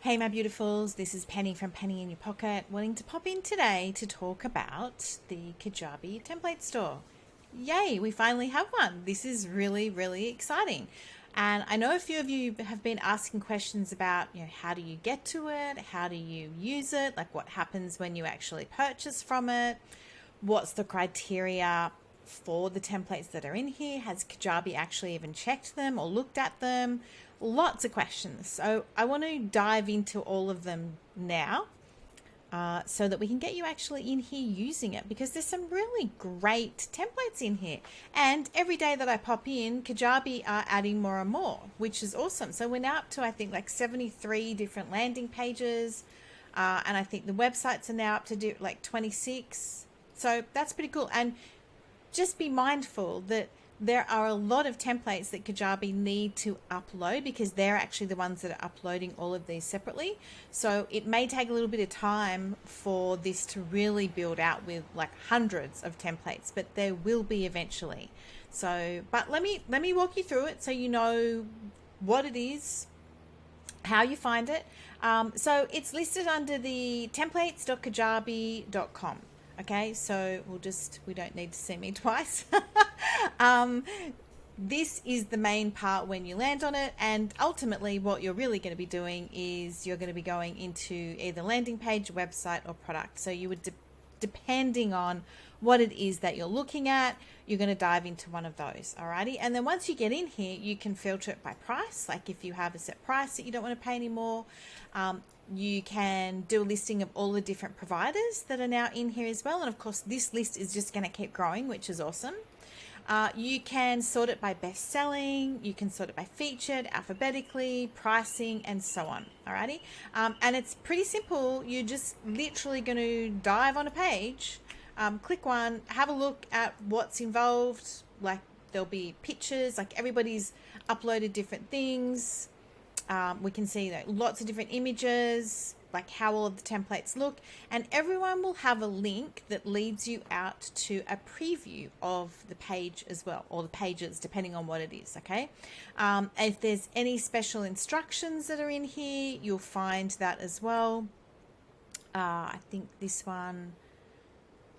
Hey my beautifuls, this is Penny from Penny in Your Pocket, wanting to pop in today to talk about the Kajabi Template Store. Yay, we finally have one. This is really, really exciting. And I know a few of you have been asking questions about, how do you get to it? How do you use it? Like what happens when you actually purchase from it? What's the criteria for the templates that are in here? Has Kajabi actually even checked them or looked at them? Lots of questions. So I want to dive into all of them now so that we can get you actually in here using it, because there's some really great templates in here. And every day that I pop in, Kajabi are adding more and more, which is awesome. So we're now up to, I think, like 73 different landing pages. And I think the websites are now up to do like 26. So that's pretty cool. And just be mindful that there are a lot of templates that Kajabi need to upload, because they're actually the ones that are uploading all of these separately. So it may take a little bit of time for this to really build out with like hundreds of templates, but there will be eventually. So, but let me walk you through it so you know what it is, how you find it. So it's listed under the templates.kajabi.com. Okay, so we don't need to see me twice. This is the main part when you land on it, and ultimately what you're really going to be doing is you're going to be going into either landing page, website, or product. So you would, depending on what it is that you're looking at, you're going to dive into one of those. Alrighty, and then once you get in here, you can filter it by price. Like if you have a set price that you don't want to pay anymore, you can do a listing of all the different providers that are now in here as well. And of course, this list is just going to keep growing, which is awesome. You can sort it by best selling, you can sort it by featured, alphabetically, pricing, and so on. Alrighty. And it's pretty simple. You're just literally going to dive on a page, click one, have a look at what's involved. Like there'll be pictures, like everybody's uploaded different things. We can see that lots of different images, like how all of the templates look, and everyone will have a link that leads you out to a preview of the page as well, or the pages, depending on what it is. Okay. If there's any special instructions that are in here, you'll find that as well. I think this one,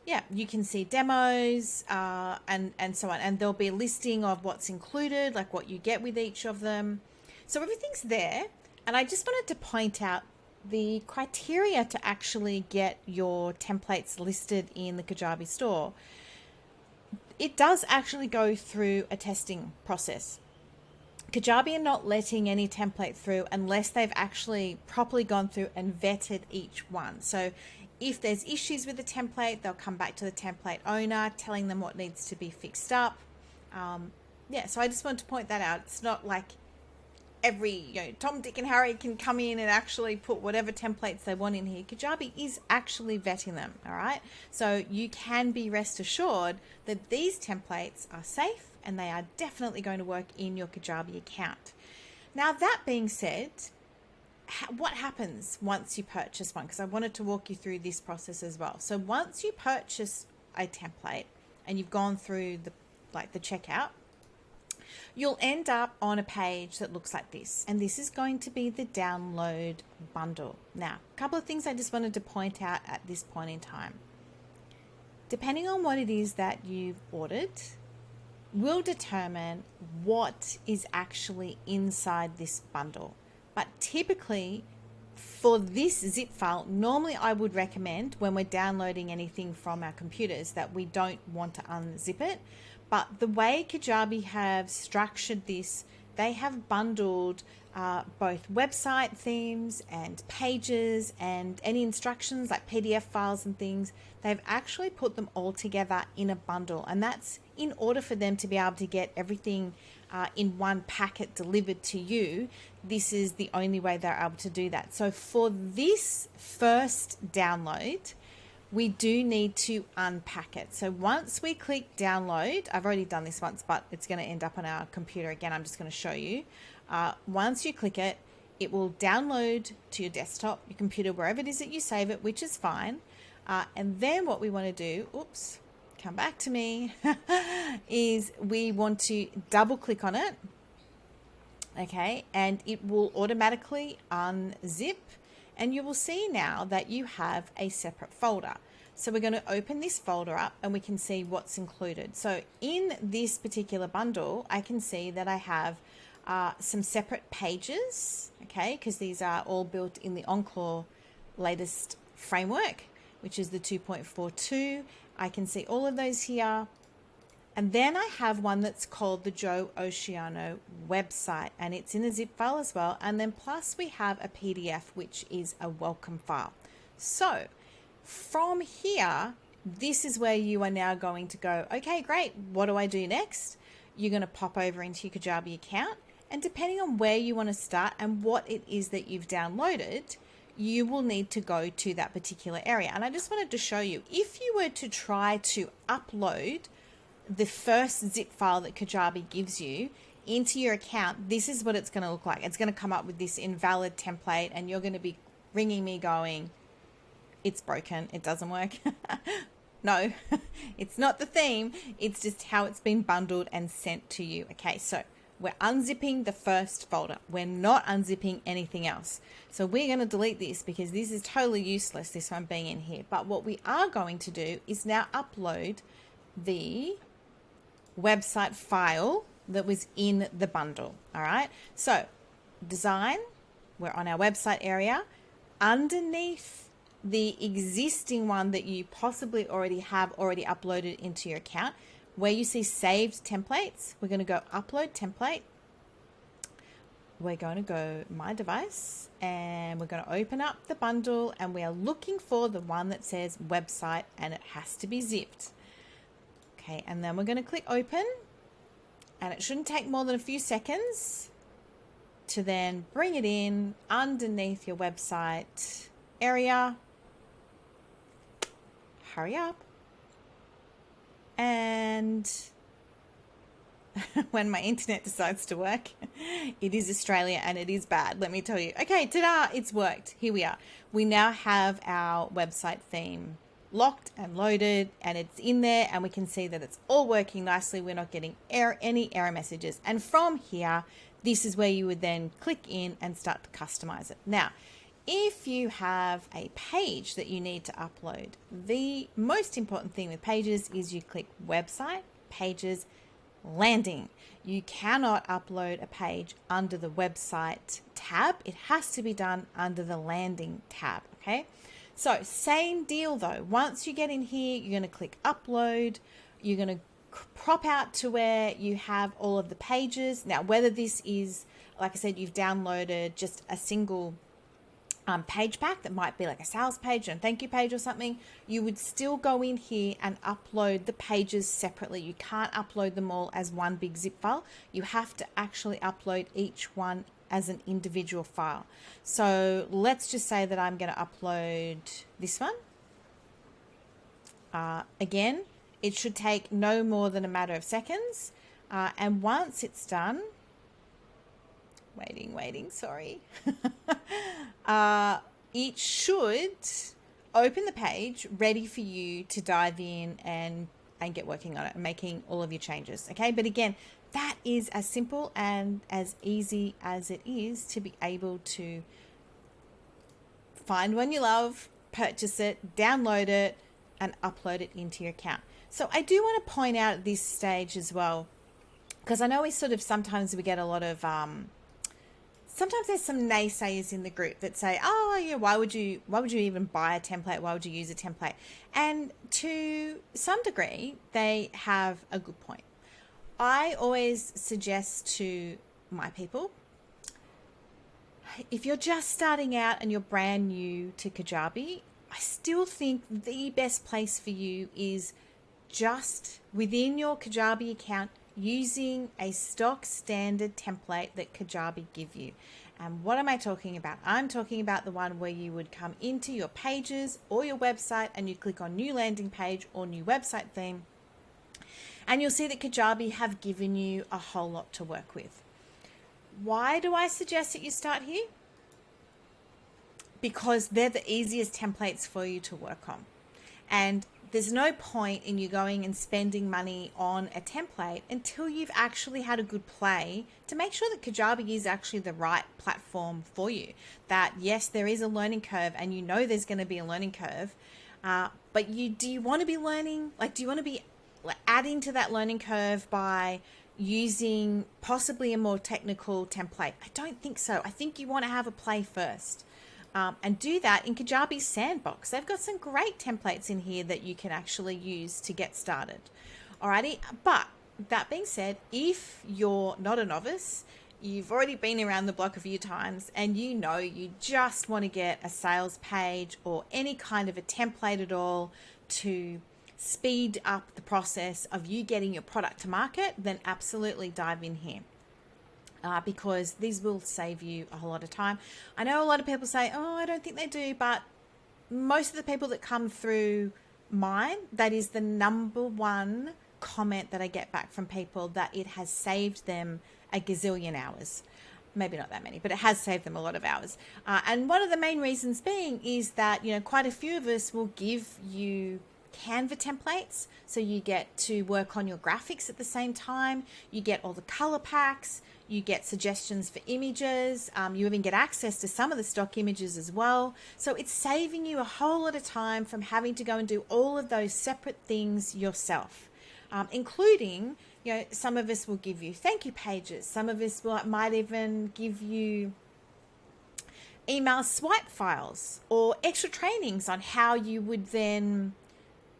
yeah, you can see demos and so on, and there'll be a listing of what's included, like what you get with each of them. So everything's there, and I just wanted to point out the criteria to actually get your templates listed in the Kajabi store. It does actually go through a testing process. Kajabi are not letting any template through unless they've actually properly gone through and vetted each one. So if there's issues with the template, they'll come back to the template owner, telling them what needs to be fixed up. So I just wanted to point that out. It's not like every Tom, Dick, and Harry can come in and actually put whatever templates they want in here. Kajabi is actually vetting them. All right, so you can be rest assured that these templates are safe and they are definitely going to work in your Kajabi account. Now, that being said, what happens once you purchase one? Because I wanted to walk you through this process as well. So once you purchase a template and you've gone through the checkout, you'll end up on a page that looks like this, and this is going to be the download bundle. Now, a couple of things I just wanted to point out at this point in time. Depending on what it is that you've ordered, will determine what is actually inside this bundle. But typically, for this zip file, normally I would recommend when we're downloading anything from our computers that we don't want to unzip it. But the way Kajabi have structured this, they have bundled both website themes and pages and any instructions like PDF files and things. They've actually put them all together in a bundle, and that's in order for them to be able to get everything in one packet delivered to you. This is the only way they're able to do that. So for this first download, we do need to unpack it. So once we click download, I've already done this once, but it's going to end up on our computer again. I'm just going to show you. Once you click it, it will download to your desktop, your computer, wherever it is that you save it, which is fine. And then what we want to do, come back to me, is we want to double click on it. okay, and it will automatically unzip, and you will see now that you have a separate folder. So we're going to open this folder up and we can see what's included. So in this particular bundle, I can see that I have some separate pages, okay, because these are all built in the Encore latest framework, which is the 2.42. I can see all of those here. And then I have one that's called the Joe Oceano website, and it's in a zip file as well. And then plus we have a PDF, which is a welcome file. So from here, this is where you are now going to go, okay, great. What do I do next? You're going to pop over into your Kajabi account, and depending on where you want to start and what it is that you've downloaded, you will need to go to that particular area. And I just wanted to show you, if you were to try to upload the first zip file that Kajabi gives you into your account, this is what it's going to look like. It's going to come up with this invalid template, and you're going to be ringing me going, it's broken, it doesn't work. No, it's not the theme, it's just how it's been bundled and sent to you. Okay, so we're unzipping the first folder. We're not unzipping anything else. So we're going to delete this because this is totally useless, this one being in here. But what we are going to do is now upload the website file that was in the bundle. All right, so design, we're on our website area. Underneath the existing one that you possibly already uploaded into your account, where you see saved templates, we're going to go upload template. We're going to go my device, and we're going to open up the bundle, and we are looking for the one that says website, and it has to be zipped. Okay, and then we're going to click open, and it shouldn't take more than a few seconds to then bring it in underneath your website area. Hurry up. And when my internet decides to work, it is Australia and it is bad, let me tell you. Okay, ta-da, it's worked. Here we are. We now have our website theme locked and loaded, and it's in there, and we can see that it's all working nicely. We're not getting any error messages. And from here, this is where you would then click in and start to customize it. Now, if you have a page that you need to upload, the most important thing with pages is you click website, pages, landing. You cannot upload a page under the website tab. It has to be done under the landing tab, okay? So same deal though. Once you get in here, you're going to click upload. You're going to prop out to where you have all of the pages. Now, whether this is, like I said, you've downloaded just a single page pack that might be like a sales page and thank you page or something, you would still go in here and upload the pages separately. You can't upload them all as one big zip file. You have to actually upload each one as an individual file. So let's just say that I'm going to upload this one. Again, it should take no more than a matter of seconds. And once it's done, waiting, sorry. It should open the page ready for you to dive in and get working on it and making all of your changes. Okay, but again, that is as simple and as easy as it is to be able to find one you love, purchase it, download it, and upload it into your account. So I do want to point out at this stage as well, because I know sometimes we get a lot of, sometimes there's some naysayers in the group that say, oh yeah, why would you even buy a template? Why would you use a template? And to some degree, they have a good point. I always suggest to my people, if you're just starting out and you're brand new to Kajabi, I still think the best place for you is just within your Kajabi account using a stock standard template that Kajabi give you. And what am I talking about? I'm talking about the one where you would come into your pages or your website and you click on new landing page or new website theme, and you'll see that Kajabi have given you a whole lot to work with. Why do I suggest that you start here? Because they're the easiest templates for you to work on. And there's no point in you going and spending money on a template until you've actually had a good play to make sure that Kajabi is actually the right platform for you. That yes, there is a learning curve, and you know there's going to be a learning curve, but do you want to be learning? Like, do you want to be adding to that learning curve by using possibly a more technical template? I don't think so. I think you want to have a play first. And do that in Kajabi's sandbox. They've got some great templates in here that you can actually use to get started. Alrighty, but that being said, if you're not a novice, you've already been around the block a few times, and you know you just want to get a sales page or any kind of a template at all to speed up the process of you getting your product to market, then absolutely dive in here. Because these will save you a whole lot of time. I know a lot of people say, oh, I don't think they do, but most of the people that come through mine, that is the number one comment that I get back from people, that it has saved them a gazillion hours. Maybe not that many, but it has saved them a lot of hours. And one of the main reasons being is that, quite a few of us will give you Canva templates, so you get to work on your graphics at the same time. You get all the color packs, you get suggestions for images, you even get access to some of the stock images as well. So it's saving you a whole lot of time from having to go and do all of those separate things yourself, including, some of us will give you thank you pages. Some of us might even give you email swipe files or extra trainings on how you would then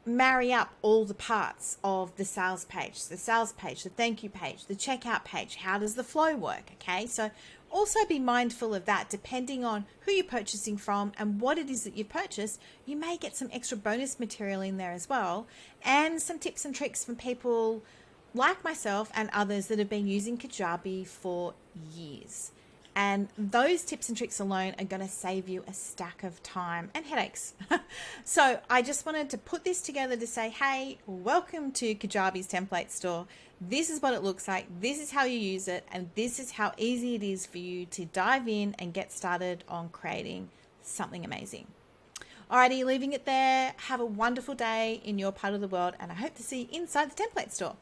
marry up all the parts of the sales page, the thank you page, the checkout page. How does the flow work? Okay, so also be mindful of that. Depending on who you're purchasing from and what it is that you purchased, you may get some extra bonus material in there as well, and some tips and tricks from people like myself and others that have been using Kajabi for years. And those tips and tricks alone are going to save you a stack of time and headaches. So I just wanted to put this together to say, hey, welcome to Kajabi's Template Store. This is what it looks like. This is how you use it. And this is how easy it is for you to dive in and get started on creating something amazing. Alrighty, leaving it there. Have a wonderful day in your part of the world. And I hope to see you inside the Template Store.